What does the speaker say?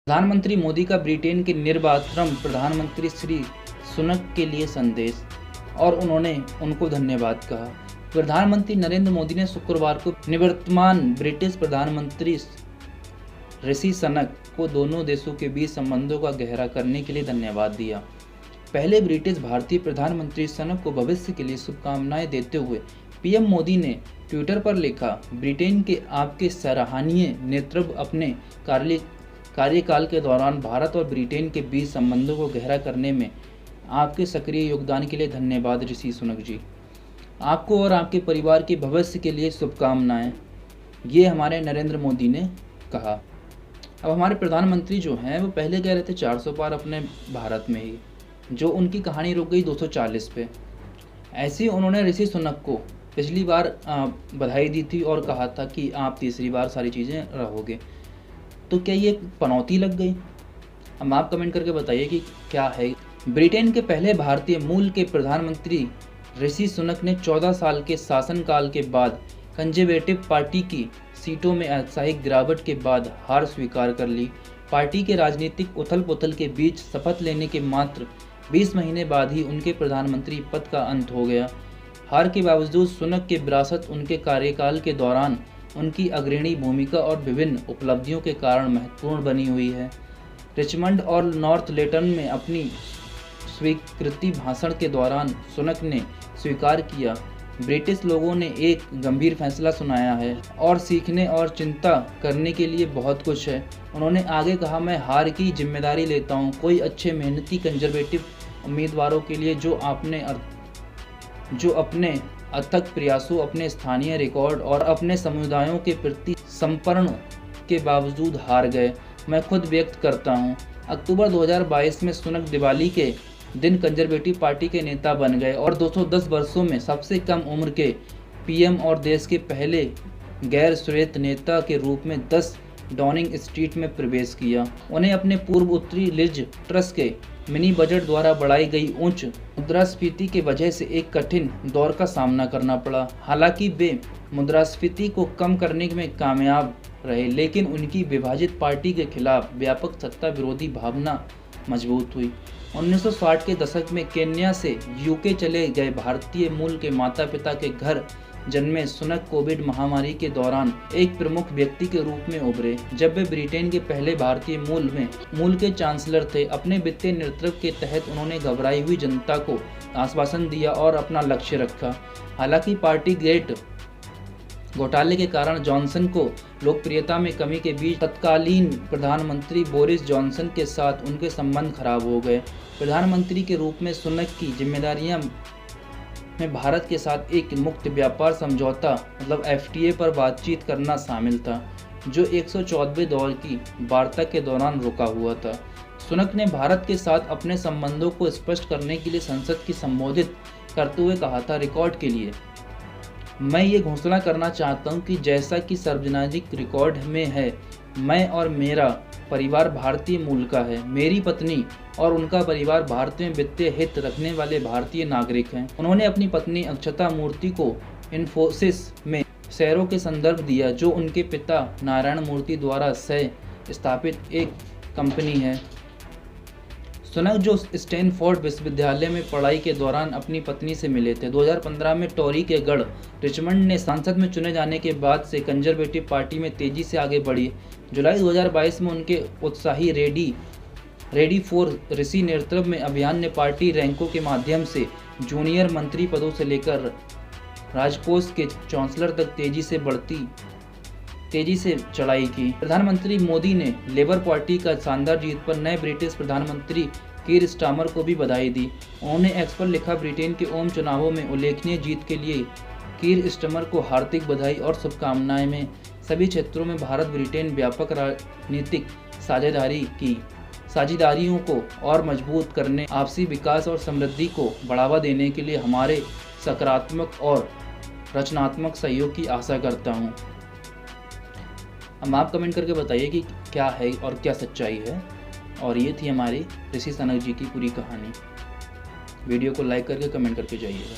प्रधानमंत्री मोदी का ब्रिटेन के निर्वातरम प्रधानमंत्री श्री सुनक के लिए संदेश, और उन्होंने उनको धन्यवाद कहा। प्रधानमंत्री नरेंद्र मोदी ने शुक्रवार को निवर्तमान ब्रिटिश प्रधानमंत्री ऋषि सुनक को दोनों देशों के बीच संबंधों का गहरा करने के लिए धन्यवाद दिया। पहले ब्रिटिश भारतीय प्रधानमंत्री सुनक को भविष्य के लिए शुभकामनाएं देते हुए पीएम मोदी ने ट्विटर पर लिखा, ब्रिटेन के आपके सराहनीय नेतृत्व अपने कार्यकाल के दौरान भारत और ब्रिटेन के बीच संबंधों को गहरा करने में आपके सक्रिय योगदान के लिए धन्यवाद ऋषि सुनक जी। आपको और आपके परिवार के भविष्य के लिए शुभकामनाएं, ये हमारे नरेंद्र मोदी ने कहा। अब हमारे प्रधानमंत्री जो हैं वो पहले कह रहे थे 400 पार अपने भारत में ही, जो उनकी कहानी रुक गई 240 पे। ऐसे ही उन्होंने ऋषि सुनक को पिछली बार बधाई दी थी और कहा था कि आप तीसरी बार सारी चीज़ें रहोगे। तो क्या ये पनौती लग गई? अब आप कमेंट करके बताइए कि क्या है। ब्रिटेन के पहले भारतीय मूल के प्रधानमंत्री ऋषि सुनक ने 14 साल के शासनकाल के बाद कंजर्वेटिव पार्टी की सीटों में ऐतिहासिक गिरावट के बाद हार स्वीकार कर ली। पार्टी के राजनीतिक उथल पुथल के बीच शपथ लेने के मात्र 20 महीने बाद ही उनके प्रधानमंत्री पद का अंत हो गया। हार के बावजूद सुनक की विरासत उनके कार्यकाल के दौरान उनकी अग्रणी भूमिका और विभिन्न उपलब्धियों के कारण महत्वपूर्ण बनी हुई है। रिचमंड और नॉर्थ लेटन में अपनी स्वीकृति भाषण के दौरान सुनक ने स्वीकार किया, ब्रिटिश लोगों ने एक गंभीर फैसला सुनाया है और सीखने और चिंता करने के लिए बहुत कुछ है। उन्होंने आगे कहा, मैं हार की जिम्मेदारी लेता हूं, कोई अच्छे मेहनती कंजर्वेटिव उम्मीदवारों के लिए जो अपने अथक प्रयासों, अपने स्थानीय रिकॉर्ड और अपने समुदायों के प्रति समर्पण के बावजूद हार गए, मैं खुद व्यक्त करता हूं। अक्टूबर 2022 में सुनक दिवाली के दिन कंजर्वेटिव पार्टी के नेता बन गए और 210 वर्षों में सबसे कम उम्र के पीएम और देश के पहले गैर श्वेत नेता के रूप में 10 डाउनिंग स्ट्रीट में प्रवेश किया। उन्हें अपने पूर्व उत्तरी लिज ट्रस के मिनी बजट द्वारा बढ़ाई गई उच्च मुद्रास्फीति की वजह से एक कठिन दौर का सामना करना पड़ा। हालांकि वे मुद्रास्फीति को कम करने में कामयाब रहे, लेकिन उनकी विभाजित पार्टी के खिलाफ व्यापक सत्ता विरोधी भावना मजबूत हुई। 1960 के दशक में केन्या से यूके चले गए भारतीय मूल के माता पिता के घर जन्मे सुनक कोविड महामारी के दौरान एक प्रमुख व्यक्ति के रूप में उभरे। जब वे ब्रिटेन के पहले भारतीय मूल के चांसलर थे, अपने वित्तीय नेतृत्व के तहत उन्होंने घबराई हुई जनता को आश्वासन दिया और अपना लक्ष्य रखा। हालांकि पार्टी गेट घोटाले के कारण जॉनसन को लोकप्रियता में कमी के बीच तत्कालीन प्रधानमंत्री बोरिस जॉनसन के साथ उनके संबंध खराब हो गए। प्रधानमंत्री के रूप में सुनक की जिम्मेदारियां में भारत के साथ एक मुक्त व्यापार समझौता मतलब FTA पर बातचीत करना शामिल था, जो 114वें दौर की वार्ता के दौरान रुका हुआ था। सुनक ने भारत के साथ अपने संबंधों को स्पष्ट करने के लिए संसद की संबोधित करते हुए कहा था, रिकॉर्ड के लिए मैं ये घोषणा करना चाहता हूँ कि जैसा कि सार्वजनिक रिकॉर्ड में है, मैं और मेरा परिवार भारतीय मूल का है। मेरी पत्नी और उनका परिवार भारत में वित्तीय हित रखने वाले भारतीय नागरिक हैं। उन्होंने अपनी पत्नी अक्षता मूर्ति को इन्फोसिस में शेयरों के संदर्भ दिया, जो उनके पिता नारायण मूर्ति द्वारा स्थापित एक कंपनी है। सुनक जो स्टैनफोर्ड विश्वविद्यालय में पढ़ाई के दौरान अपनी पत्नी से मिले थे। 2015 में टॉरी के गढ़ रिचमंड ने संसद में चुने जाने के बाद से कंजर्वेटिव पार्टी में तेजी से आगे बढ़ी। जुलाई 2022 में उनके उत्साही रेडी फॉर ऋषि नेतृत्व में अभियान ने पार्टी रैंकों के माध्यम से जूनियर मंत्री पदों से लेकर राजकोष के चांसलर तक तेजी से चढ़ाई की। प्रधानमंत्री मोदी ने लेबर पार्टी का शानदार जीत पर नए ब्रिटिश प्रधानमंत्री कीर स्टारमर को भी बधाई दी। उन्होंने एक्स पर लिखा, ब्रिटेन के ओम चुनावों में उल्लेखनीय जीत के लिए कीर स्टारमर को हार्दिक बधाई और शुभकामनाएं। में सभी क्षेत्रों में भारत ब्रिटेन व्यापक राजनीतिक साझेदारियों को और मजबूत करने, आपसी विकास और समृद्धि को बढ़ावा देने के लिए हमारे सकारात्मक और रचनात्मक सहयोग की आशा करता हूँ। अब आप कमेंट करके बताइए कि क्या है और क्या सच्चाई है। और ये थी हमारी ऋषि सुनक जी की पूरी कहानी। वीडियो को लाइक करके कमेंट करके जाइएगा।